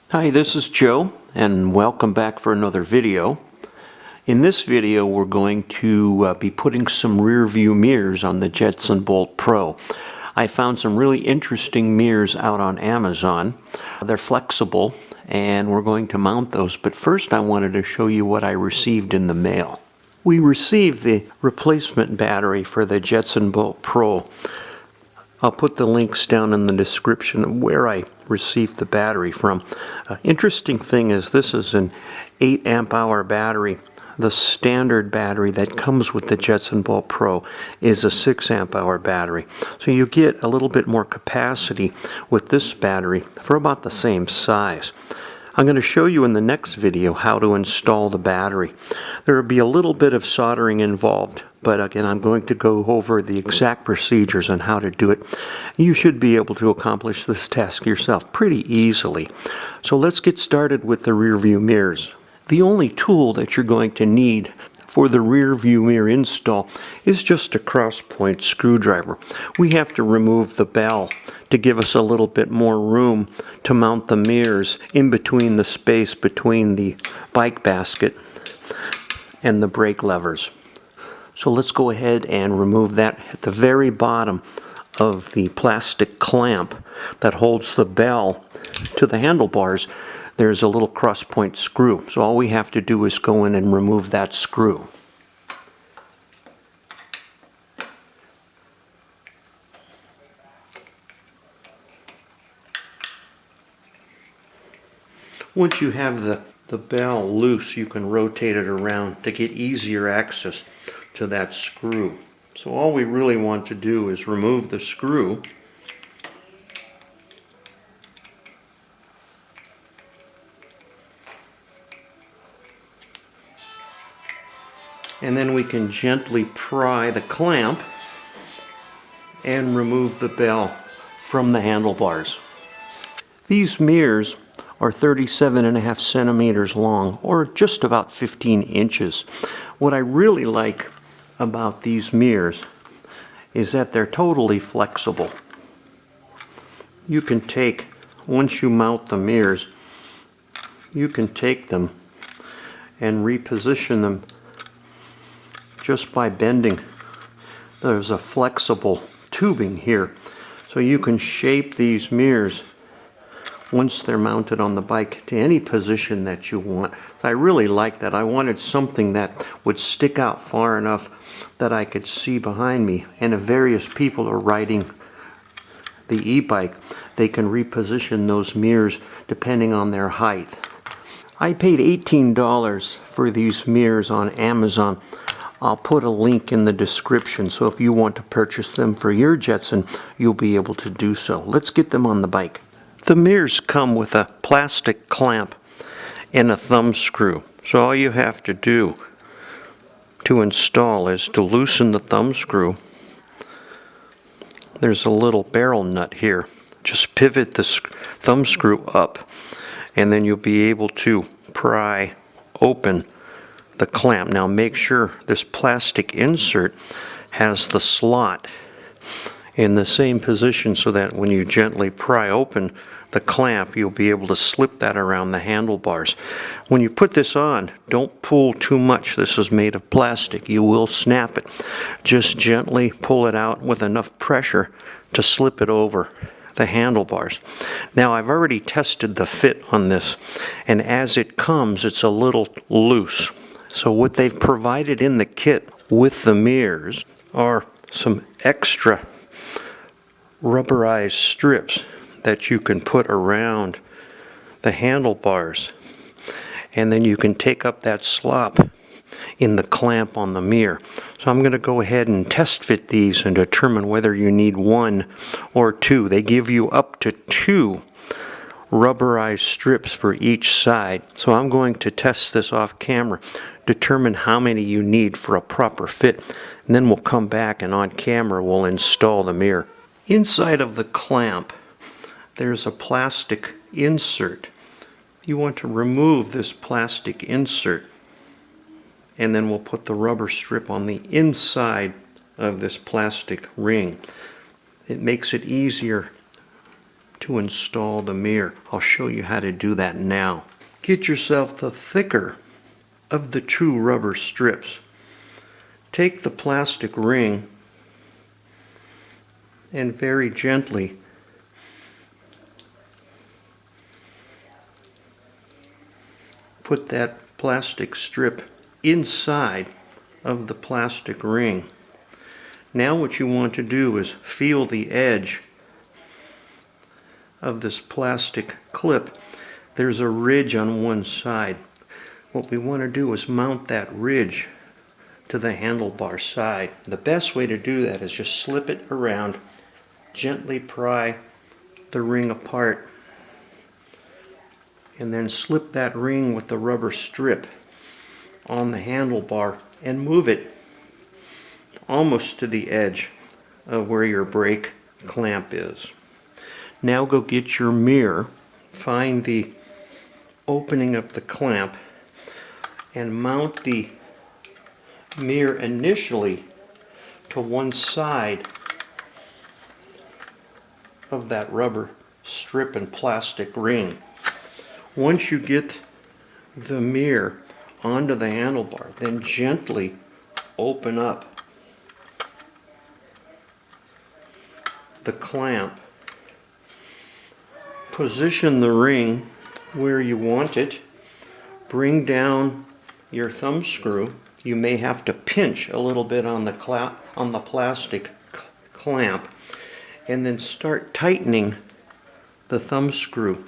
Hi, this is Joe, and welcome back for another video. In this video, we're going to be putting some rear view mirrors on the Jetson Bolt Pro. I found some really interesting mirrors out on Amazon. They're flexible, and we're going to mount those, but first I wanted to show you what I received in the mail. We received the replacement battery for the Jetson Bolt Pro. I'll put the links down in the description of where I received the battery from. Interesting thing is this is an 8 amp hour battery. The standard battery that comes with the Jetson Bolt Pro is a 6 amp hour battery. So you get a little bit more capacity with this battery for about the same size. I'm going to show you in the next video how to install the battery. There will be a little bit of soldering involved, but again, I'm going to go over the exact procedures on how to do it. You should be able to accomplish this task yourself pretty easily. So let's get started with the rear view mirrors. The only tool that you're going to need for the rear view mirror install is just a cross-point screwdriver. We have to remove the bell to give us a little bit more room to mount the mirrors in between the space between the bike basket and the brake levers. So let's go ahead and remove that. At the very bottom of the plastic clamp that holds the bell to the handlebars, there's a little cross-point screw. So all we have to do is go in and remove that screw. Once you have the bell loose, you can rotate it around to get easier access to that screw. So all we really want to do is remove the screw. And then we can gently pry the clamp and remove the bell from the handlebars. These mirrors are 37.5 centimeters long, or just about 15 inches. What I really like about these mirrors is that they're totally flexible. You can take, once you mount the mirrors, you can take them and reposition them just by bending. There's a flexible tubing here, so you can shape these mirrors once they're mounted on the bike to any position that you want. So I really like that. I wanted something that would stick out far enough that I could see behind me, and if various people are riding the e-bike, they can reposition those mirrors depending on their height. I paid $18 for these mirrors on Amazon. I'll put a link in the description, so if you want to purchase them for your Jetson, you'll be able to do so. Let's get them on the bike. The mirrors come with a plastic clamp and a thumb screw. So all you have to do to install is to loosen the thumb screw. There's a little barrel nut here. Just pivot the thumb screw up, and then you'll be able to pry open the clamp. Now make sure this plastic insert has the slot in the same position so that when you gently pry open the clamp, you'll be able to slip that around the handlebars. When you put this on, don't pull too much. This is made of plastic. You will snap it. Just gently pull it out with enough pressure to slip it over the handlebars. Now I've already tested the fit on this, and as it comes, it's a little loose. So what they've provided in the kit with the mirrors are some extra rubberized strips that you can put around the handlebars, and then you can take up that slop in the clamp on the mirror. So I'm going to go ahead and test fit these and determine whether you need one or two. They give you up to 2 rubberized strips for each side. So I'm going to test this off camera, determine how many you need for a proper fit, and then we'll come back and on camera we'll install the mirror. Inside of the clamp, there's a plastic insert. You want to remove this plastic insert, and then we'll put the rubber strip on the inside of this plastic ring. It makes it easier to install the mirror. I'll show you how to do that now. Get yourself the thicker of the two rubber strips. Take the plastic ring and very gently put that plastic strip inside of the plastic ring. Now what you want to do is feel the edge of this plastic clip. There's a ridge on one side. What we want to do is mount that ridge to the handlebar side. The best way to do that is just slip it around, gently pry the ring apart, and then slip that ring with the rubber strip on the handlebar and move it almost to the edge of where your brake clamp is. Now go get your mirror, find the opening of the clamp, and mount the mirror initially to one side of that rubber strip and plastic ring. Once you get the mirror onto the handlebar, then gently open up the clamp. Position the ring where you want it. Bring down your thumb screw. You may have to pinch a little bit on the plastic clamp, and then start tightening the thumb screw.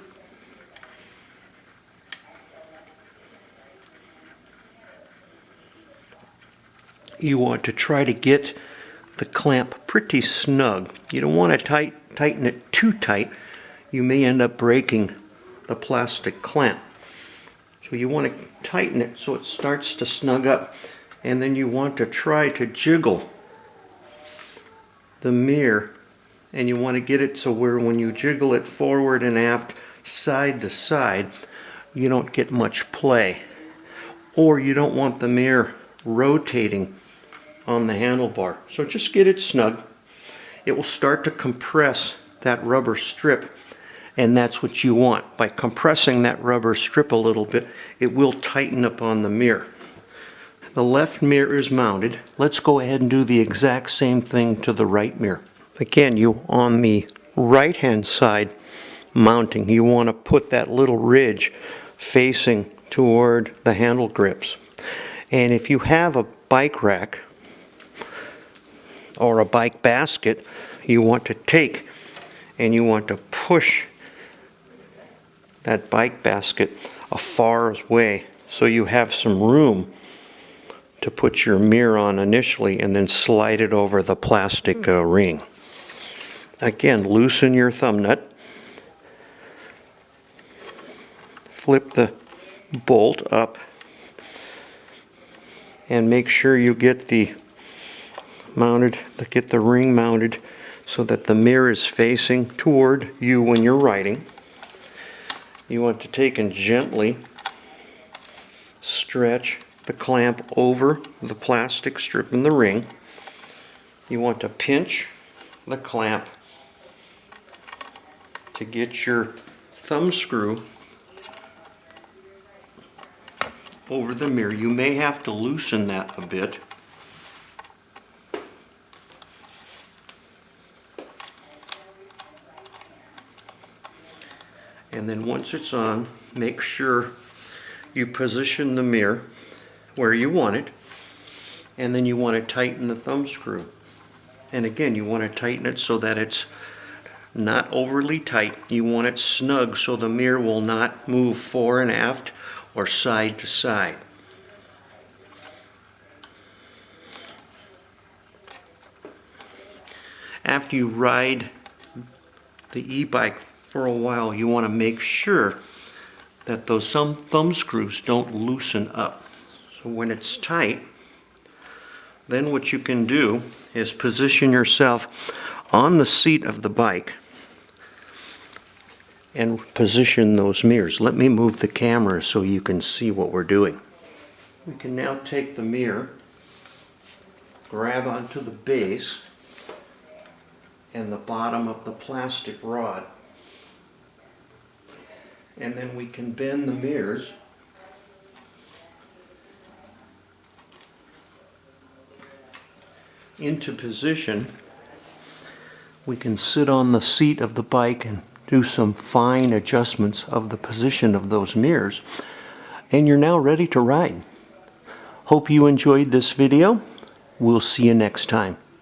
You want to try to get the clamp pretty snug. You don't want to tighten it too tight. You may end up breaking the plastic clamp. So you want to tighten it so it starts to snug up, and then you want to try to jiggle the mirror, and you want to get it so where when you jiggle it forward and aft, side to side, you don't get much play. Or you don't want the mirror rotating on the handlebar. So just get it snug. It will start to compress that rubber strip, and that's what you want. By compressing that rubber strip a little bit, it will tighten up on the mirror. The left mirror is mounted. Let's go ahead and do the exact same thing to the right mirror. Again, you on the right hand side mounting, you want to put that little ridge facing toward the handle grips. And if you have a bike rack or a bike basket, you want to take and you want to push that bike basket a far away so you have some room to put your mirror on initially, and then slide it over the plastic ring. Again, loosen your thumb nut, flip the bolt up, and make sure you get the ring mounted so that the mirror is facing toward you when you're riding. You want to take and gently stretch the clamp over the plastic strip in the ring. You want to pinch the clamp to get your thumb screw over the mirror. You may have to loosen that a bit. And then once it's on, make sure you position the mirror where you want it, and then you want to tighten the thumb screw. And again, you want to tighten it so that it's not overly tight. You want it snug so the mirror will not move fore and aft or side to side. After you ride the e-bike for a while, you want to make sure that those thumb screws don't loosen up. So when it's tight, then what you can do is position yourself on the seat of the bike and position those mirrors. Let me move the camera so you can see what we're doing. We can now take the mirror, grab onto the base and the bottom of the plastic rod, and then we can bend the mirrors into position. We can sit on the seat of the bike and do some fine adjustments of the position of those mirrors, and you're now ready to ride. Hope you enjoyed this video. We'll see you next time.